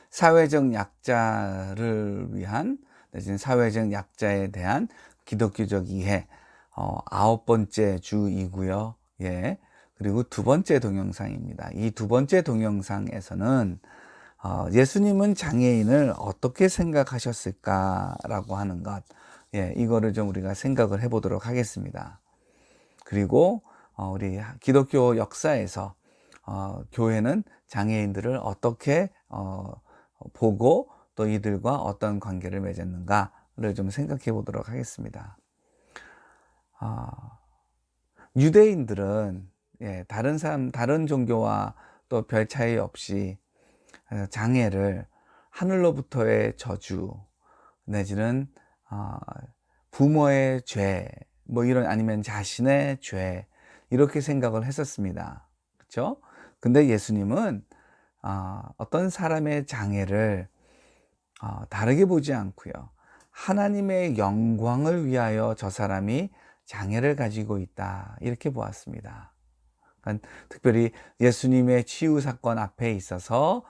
사회적 약자를 위한 내지는 사회적 약자에 대한 기독교적 이해 9번째 주이고요. 예. 그리고 두 번째 동영상입니다. 이 두 번째 동영상에서는 예수님은 장애인을 어떻게 생각하셨을까라고 하는 것, 예, 이거를 좀 우리가 생각을 해보도록 하겠습니다. 그리고 우리 기독교 역사에서 교회는 장애인들을 어떻게 보고 또 이들과 어떤 관계를 맺었는가를 좀 생각해 보도록 하겠습니다. 유대인들은, 예, 다른 종교와 또 별 차이 없이 장애를 하늘로부터의 저주 내지는 부모의 죄, 뭐 이런, 아니면 자신의 죄, 이렇게 생각을 했었습니다. 그렇죠? 근데 예수님은 어떤 사람의 장애를 다르게 보지 않고요, 하나님의 영광을 위하여 저 사람이 장애를 가지고 있다, 이렇게 보았습니다. 그러니까 특별히 예수님의 치유 사건 앞에 있어서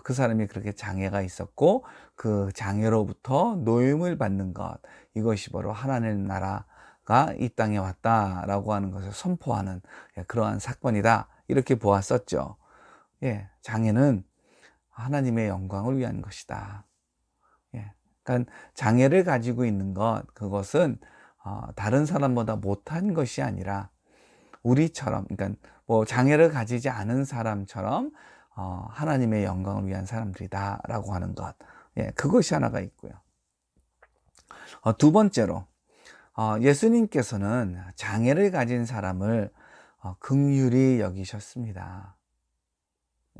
그 사람이 그렇게 장애가 있었고 그 장애로부터 노임을 받는 것, 이것이 바로 하나님 나라가 이 땅에 왔다라고 하는 것을 선포하는 그러한 사건이다, 이렇게 보았었죠. 예, 장애는 하나님의 영광을 위한 것이다. 예, 그러니까 장애를 가지고 있는 것, 그것은 다른 사람보다 못한 것이 아니라 우리처럼, 그러니까 뭐 장애를 가지지 않은 사람처럼 하나님의 영광을 위한 사람들이다라고 하는 것, 예, 그것이 하나가 있고요. 두 번째로 예수님께서는 장애를 가진 사람을 긍휼히 여기셨습니다.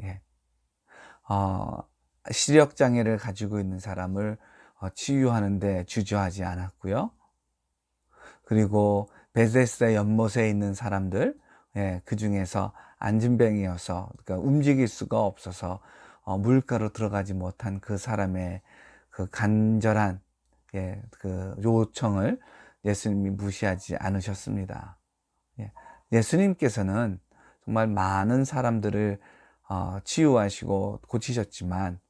예. 시력 장애를 가지고 있는 사람을 치유하는데 주저하지 않았고요. 그리고 베데스다 연못에 있는 사람들, 예, 그 중에서 안진뱅이어서, 그러니까 움직일 수가 없어서 물가로 들어가지 못한 그 사람의 그 간절한, 예, 그 요청을 예수님이 무시하지 않으셨습니다. 예, 예수님께서는 정말 많은 사람들을 치유하시고 고치셨지만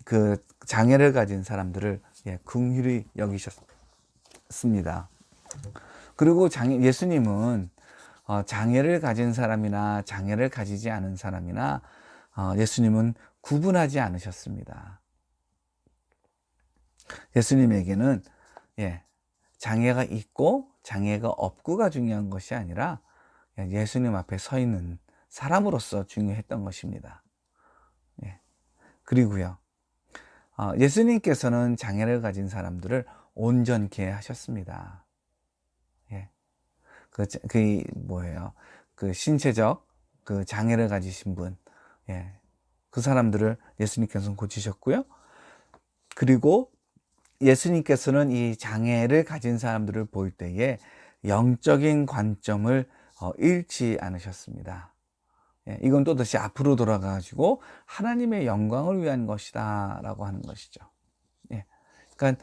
그 장애를 가진 사람들을, 예, 긍휼히 여기셨습니다. 그리고 예수님은 장애를 가진 사람이나 장애를 가지지 않은 사람이나 예수님은 구분하지 않으셨습니다. 예수님에게는, 예, 장애가 있고 장애가 없고가 중요한 것이 아니라 예수님 앞에 서 있는 사람으로서 중요했던 것입니다. 예. 그리고요, 예수님께서는 장애를 가진 사람들을 온전케 하셨습니다. 예. 뭐예요? 그 신체적 그 장애를 가지신 분, 예, 그 사람들을 예수님께서는 고치셨고요. 그리고 예수님께서는 이 장애를 가진 사람들을 볼 때에 영적인 관점을 잃지 않으셨습니다. 예, 이건 또다시 앞으로 돌아가지고 하나님의 영광을 위한 것이다 라고 하는 것이죠. 예, 그러니까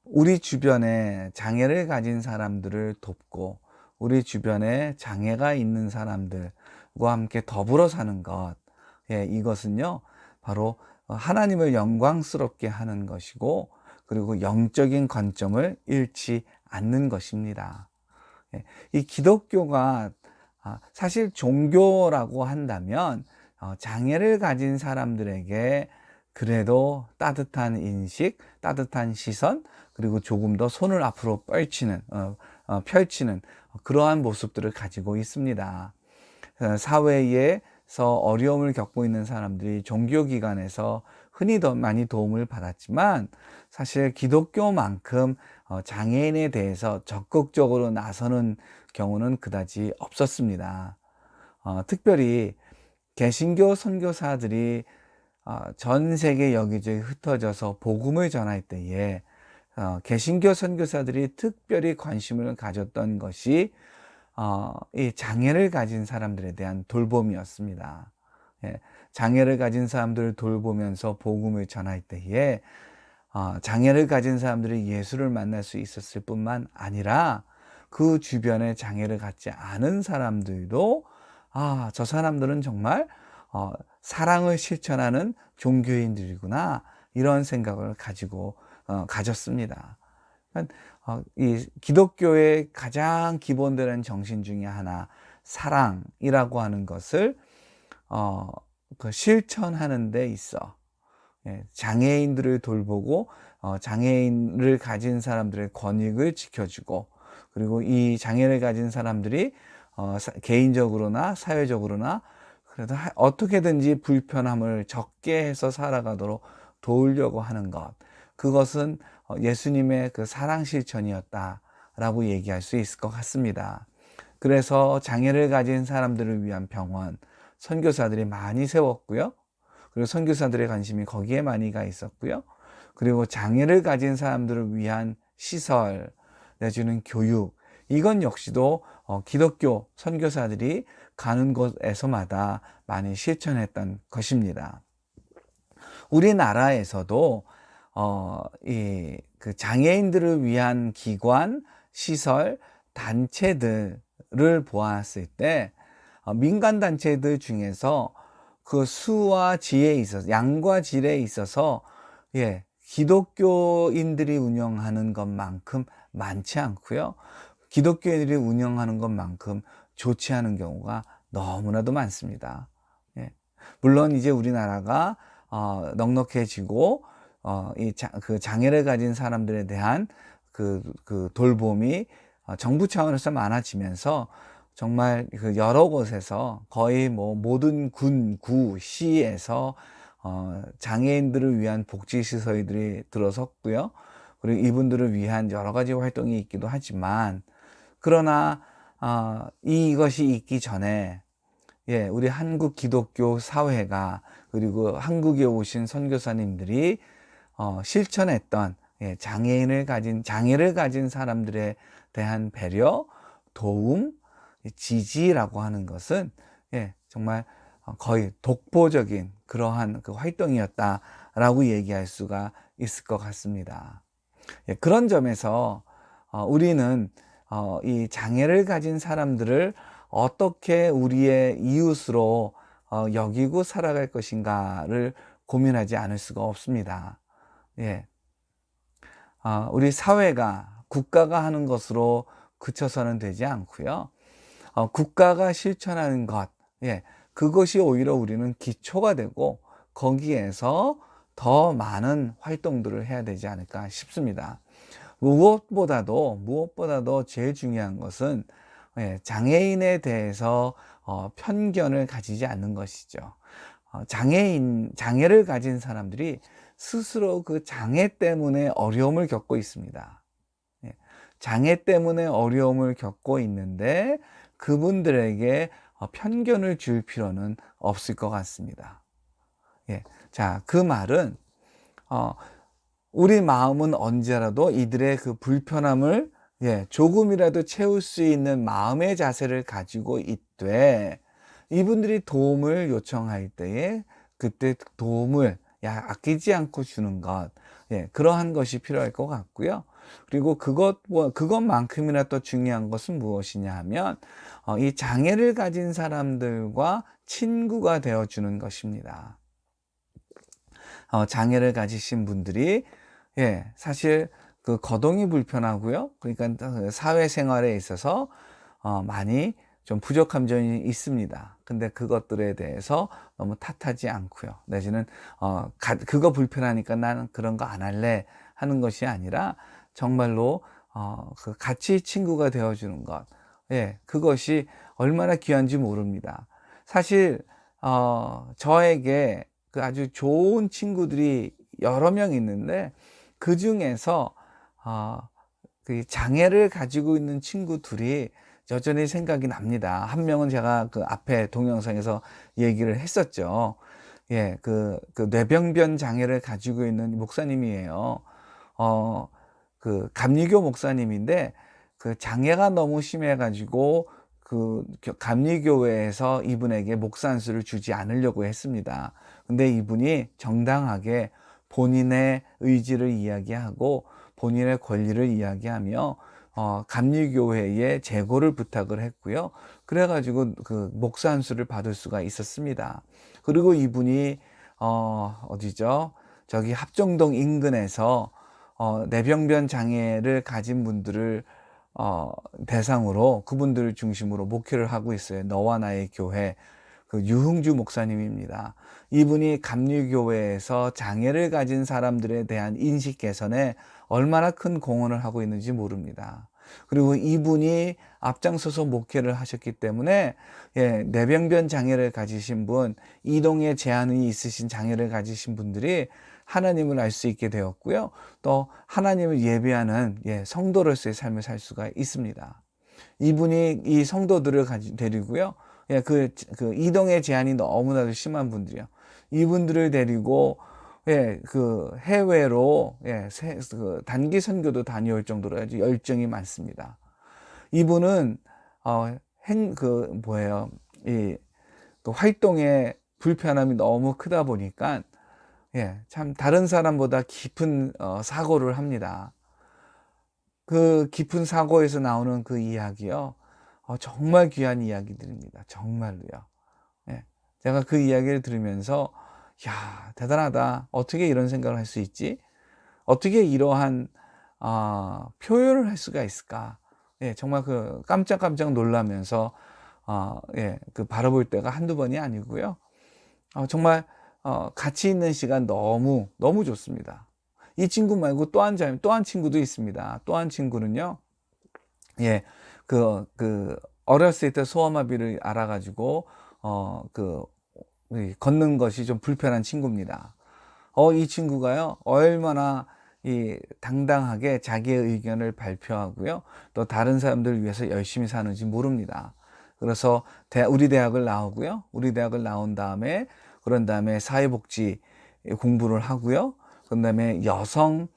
우리 주변에 장애를 가진 사람들을 돕고 우리 주변에 장애가 있는 사람들과 함께 더불어 사는 것, 예, 이것은요 바로 하나님을 영광스럽게 하는 것이고, 그리고 영적인 관점을 잃지 않는 것입니다. 예, 이 기독교가 사실 종교라고 한다면 장애를 가진 사람들에게 그래도 따뜻한 인식, 따뜻한 시선, 그리고 조금 더 손을 앞으로 펼치는 그러한 모습들을 가지고 있습니다. 사회에서 어려움을 겪고 있는 사람들이 종교기관에서 흔히 더 많이 도움을 받았지만 사실 기독교만큼 장애인에 대해서 적극적으로 나서는 경우는 그다지 없었습니다. 특별히 개신교 선교사들이 전 세계 여기저기 흩어져서 복음을 전할 때에 개신교 선교사들이 특별히 관심을 가졌던 것이 이 장애를 가진 사람들에 대한 돌봄이었습니다. 예, 장애를 가진 사람들을 돌보면서 복음을 전할 때에 장애를 가진 사람들이 예수를 만날 수 있었을 뿐만 아니라 그 주변에 장애를 갖지 않은 사람들도 저 사람들은 정말 사랑을 실천하는 종교인들이구나, 이런 생각을 가졌습니다. 그러니까 이 기독교의 가장 기본되는 정신 중에 하나, 사랑이라고 하는 것을 그 실천하는 데 있어, 장애인들을 돌보고 장애인을 가진 사람들의 권익을 지켜주고, 그리고 이 장애를 가진 사람들이 개인적으로나 사회적으로나 그래도 어떻게든지 불편함을 적게 해서 살아가도록 도우려고 하는 것, 그것은 예수님의 그 사랑 실천이었다라고 얘기할 수 있을 것 같습니다. 그래서 장애를 가진 사람들을 위한 병원, 선교사들이 많이 세웠고요. 그리고 선교사들의 관심이 거기에 많이 가 있었고요. 그리고 장애를 가진 사람들을 위한 시설, 내주는 교육, 이건 역시도 기독교 선교사들이 가는 곳에서마다 많이 실천했던 것입니다. 우리나라에서도 그 장애인들을 위한 기관, 시설, 단체들을 보았을 때 민간 단체들 중에서 그 수와 질에 있어서, 양과 질에 있어서 기독교인들이 운영하는 것만큼 많지 않고요. 기독교인들이 운영하는 것만큼 좋지 않은 경우가 너무나도 많습니다. 물론 이제 우리나라가 넉넉해지고 그 장애를 가진 사람들에 대한 그 돌봄이 정부 차원에서 많아지면서 정말 그 여러 곳에서 거의 뭐 모든 군, 구, 시에서 장애인들을 위한 복지시설들이 들어섰고요. 그리고 이분들을 위한 여러 가지 활동이 있기도 하지만, 그러나 이것이 있기 전에 우리 한국 기독교 사회가, 그리고 한국에 오신 선교사님들이 실천했던 장애를 가진 사람들에 대한 배려, 도움, 지지라고 하는 것은 정말 거의 독보적인 그러한 그 활동이었다라고 얘기할 수가 있을 것 같습니다. 그런 점에서 우리는 이 장애를 가진 사람들을 어떻게 우리의 이웃으로 여기고 살아갈 것인가를 고민하지 않을 수가 없습니다. 우리 사회가, 국가가 하는 것으로 그쳐서는 되지 않고요. 국가가 실천하는 것, 그것이 오히려 우리는 기초가 되고, 거기에서 더 많은 활동들을 해야 되지 않을까 싶습니다. 무엇보다도 제일 중요한 것은 장애인에 대해서 편견을 가지지 않는 것이죠. 장애를 가진 사람들이 스스로 그 장애 때문에 어려움을 겪고 있습니다. 장애 때문에 어려움을 겪고 있는데 그분들에게 편견을 줄 필요는 없을 것 같습니다. 자, 그 말은 우리 마음은 언제라도 이들의 그 불편함을 조금이라도 채울 수 있는 마음의 자세를 가지고 있되, 이분들이 도움을 요청할 때에 그때 도움을 아끼지 않고 주는 것, 그러한 것이 필요할 것 같고요. 그리고 그것만큼이나 또 중요한 것은 무엇이냐 하면 이 장애를 가진 사람들과 친구가 되어주는 것입니다. 장애를 가지신 분들이 사실 그 거동이 불편하고요. 그러니까 사회생활에 있어서 많이 좀 부족한 점이 있습니다. 근데 그것들에 대해서 너무 탓하지 않고요. 내지는 그거 불편하니까 나는 그런 거 안 할래 하는 것이 아니라 정말로 그 같이 친구가 되어주는 것, 그것이 얼마나 귀한지 모릅니다. 사실 저에게 그 아주 좋은 친구들이 여러 명 있는데, 그 중에서 그 장애를 가지고 있는 친구들이 여전히 생각이 납니다. 한 명은 제가 그 앞에 동영상에서 얘기를 했었죠. 그 뇌병변 장애를 가지고 있는 목사님이에요. 그 감리교 목사님인데, 그 장애가 너무 심해가지고 그 감리교회에서 이분에게 목산수를 주지 않으려고 했습니다. 근데 이분이 정당하게 본인의 의지를 이야기하고 본인의 권리를 이야기하며 감리교회에 재고를 부탁을 했고요. 그래가지고 그 목사 한 수를 받을 수가 있었습니다. 그리고 이분이 어디죠? 저기 합정동 인근에서 뇌병변 장애를 가진 분들을 대상으로 그분들을 중심으로 목회를 하고 있어요. 너와 나의 교회, 그 유흥주 목사님입니다. 이분이 감리교회에서 장애를 가진 사람들에 대한 인식 개선에 얼마나 큰 공헌을 하고 있는지 모릅니다. 그리고 이분이 앞장서서 목회를 하셨기 때문에 뇌병변 장애를 가지신 분, 이동에 제한이 있으신 장애를 가지신 분들이 하나님을 알 수 있게 되었고요. 또 하나님을 예배하는 성도로서의 삶을 살 수가 있습니다. 이분이 이 성도들을 데리고요. 그 이동의 제한이 너무나도 심한 분들이요. 이분들을 데리고 그 해외로 그 단기 선교도 다녀올 정도로 아주 열정이 많습니다. 이분은 그 활동의 불편함이 너무 크다 보니까 참 다른 사람보다 깊은 사고를 합니다. 그 깊은 사고에서 나오는 그 이야기요. 정말 귀한 이야기들입니다. 정말로요. 제가 그 이야기를 들으면서 야, 대단하다. 어떻게 이런 생각을 할 수 있지? 어떻게 이러한 표현을 할 수가 있을까? 정말 그 깜짝깜짝 놀라면서 그 바라볼 때가 한두 번이 아니고요. 정말 같이 있는 시간 너무 너무 좋습니다. 이 친구 말고 또 한 친구도 있습니다. 또 한 친구는요. 어렸을 때 소아마비를 알아가지고 그 걷는 것이 좀 불편한 친구입니다. 이 친구가요, 얼마나 당당하게 자기의 의견을 발표하고요, 또 다른 사람들을 위해서 열심히 사는지 모릅니다. 그래서 우리 대학을 나오고요, 우리 대학을 나온 다음에, 그런 다음에 사회복지 공부를 하고요, 그 다음에 여성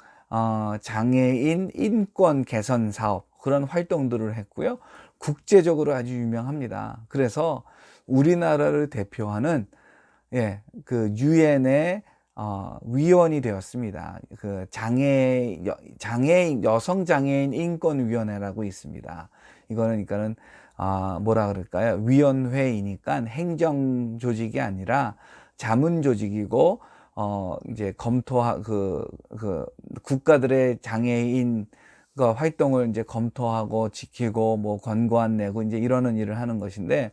장애인 인권 개선 사업, 그런 활동들을 했고요, 국제적으로 아주 유명합니다. 그래서 우리나라를 대표하는 그 유엔의 위원이 되었습니다. 그 여성 장애인 인권위원회라고 있습니다. 이거는 그러니까는 뭐라 그럴까요? 위원회이니까 행정 조직이 아니라 자문 조직이고 이제 그 국가들의 장애인 그 활동을 이제 검토하고 지키고 뭐 권고안 내고 이제 이러는 일을 하는 것인데,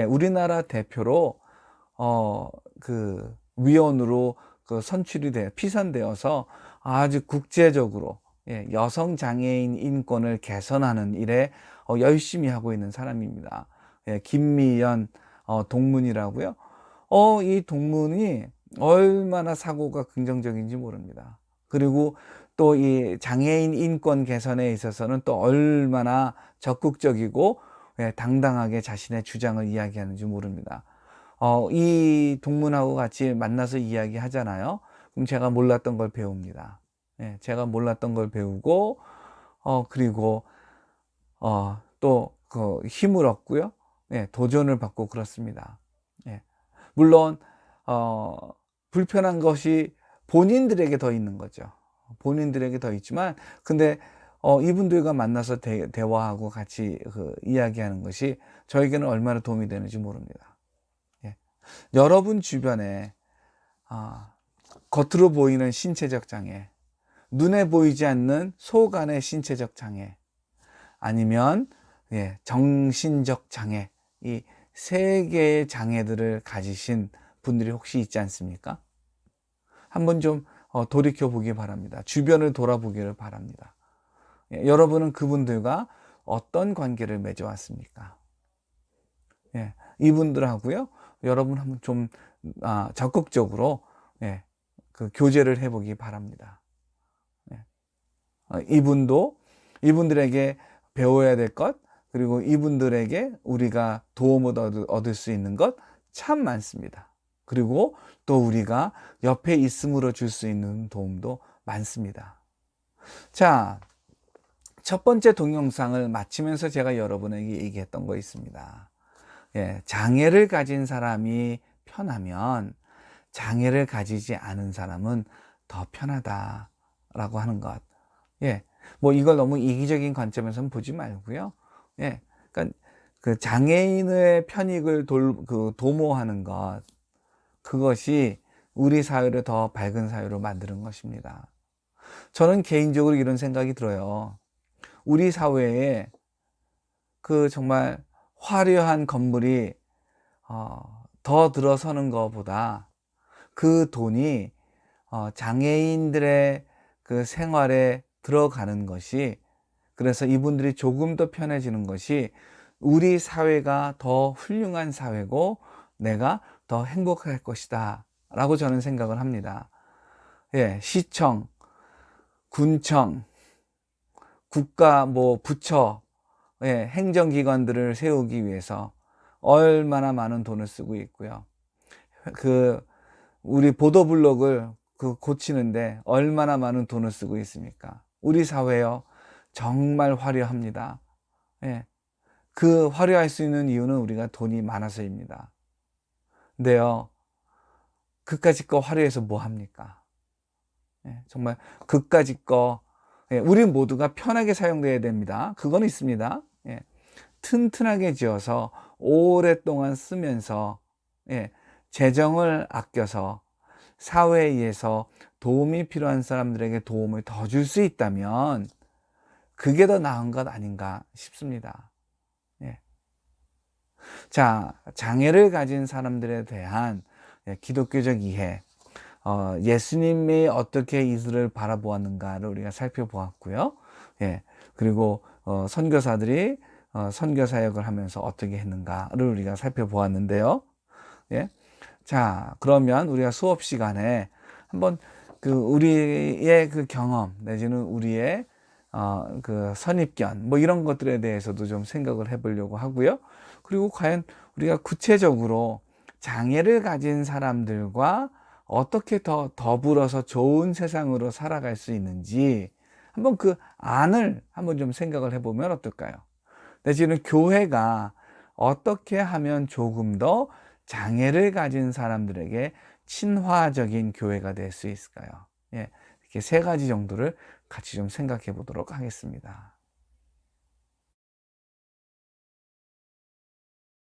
우리나라 대표로 그 위원으로 그 피선되어서 아주 국제적으로 여성 장애인 인권을 개선하는 일에 열심히 하고 있는 사람입니다. 김미연 동문이라고요. 이 동문이 얼마나 사고가 긍정적인지 모릅니다. 그리고 또 이 장애인 인권 개선에 있어서는 또 얼마나 적극적이고 당당하게 자신의 주장을 이야기하는지 모릅니다. 이 동문하고 같이 만나서 이야기하잖아요. 그럼 제가 몰랐던 걸 배웁니다. 제가 몰랐던 걸 배우고, 그리고, 또, 그 힘을 얻고요. 도전을 받고 그렇습니다. 물론, 불편한 것이 본인들에게 더 있는 거죠. 본인들에게 더 있지만, 근데, 이분들과 만나서 대화하고 같이 이야기하는 것이 저에게는 얼마나 도움이 되는지 모릅니다. 여러분 주변에 겉으로 보이는 신체적 장애, 눈에 보이지 않는 속 안의 신체적 장애, 아니면 정신적 장애, 이 세 개의 장애들을 가지신 분들이 혹시 있지 않습니까? 한번 좀 돌이켜 보기 바랍니다. 주변을 돌아보기를 바랍니다. 여러분은 그분들과 어떤 관계를 맺어왔습니까? 이분들하고요, 여러분 한번 좀 적극적으로 그 교제를 해보기 바랍니다. 이분들에게 배워야 될 것, 그리고 이분들에게 우리가 도움을 얻을 수 있는 것 참 많습니다. 그리고 또 우리가 옆에 있음으로 줄 수 있는 도움도 많습니다. 자, 첫 번째 동영상을 마치면서 제가 여러분에게 얘기했던 거 있습니다. 장애를 가진 사람이 편하면 장애를 가지지 않은 사람은 더 편하다라고 하는 것. 뭐 이걸 너무 이기적인 관점에서는 보지 말고요. 예. 그러니까 그 장애인의 편익을 도모하는 것, 그것이 우리 사회를 더 밝은 사회로 만드는 것입니다. 저는 개인적으로 이런 생각이 들어요. 우리 사회에 그 정말 화려한 건물이 더 들어서는 것보다 그 돈이 장애인들의 그 생활에 들어가는 것이, 그래서 이분들이 조금 더 편해지는 것이 우리 사회가 더 훌륭한 사회고 내가 더 행복할 것이다 라고 저는 생각을 합니다. 예, 시청, 군청, 국가 뭐 부처, 예, 행정기관들을 세우기 위해서 얼마나 많은 돈을 쓰고 있고요. 그 우리 보도블록을 고치는데 얼마나 많은 돈을 쓰고 있습니까? 우리 사회요, 정말 화려합니다. 예. 그 화려할 수 있는 이유는 우리가 돈이 많아서입니다. 근데요, 그까짓 거 화려해서 뭐 합니까? 예, 정말 그까짓 거, 예, 우리 모두가 편하게 사용돼야 됩니다. 그건 있습니다. 예, 튼튼하게 지어서 오랫동안 쓰면서, 예, 재정을 아껴서 사회에서 도움이 필요한 사람들에게 도움을 더 줄 수 있다면 그게 더 나은 것 아닌가 싶습니다. 예. 자, 장애를 가진 사람들에 대한 기독교적 이해, 예수님이 어떻게 이들을 바라보았는가를 우리가 살펴보았고요. 예. 그리고 선교사들이 선교 사역을 하면서 어떻게 했는가를 우리가 살펴보았는데요. 예. 자, 그러면 우리가 수업 시간에 한번 그 우리의 그 경험 내지는 우리의 그 선입견 뭐 이런 것들에 대해서도 좀 생각을 해보려고 하고요. 그리고 과연 우리가 구체적으로 장애를 가진 사람들과 어떻게 더 더불어서 좋은 세상으로 살아갈 수 있는지 한번 그 안을 한번 좀 생각을 해보면 어떨까요? 내지는 교회가 어떻게 하면 조금 더 장애를 가진 사람들에게 친화적인 교회가 될 수 있을까요? 예, 이렇게 세 가지 정도를 같이 좀 생각해 보도록 하겠습니다.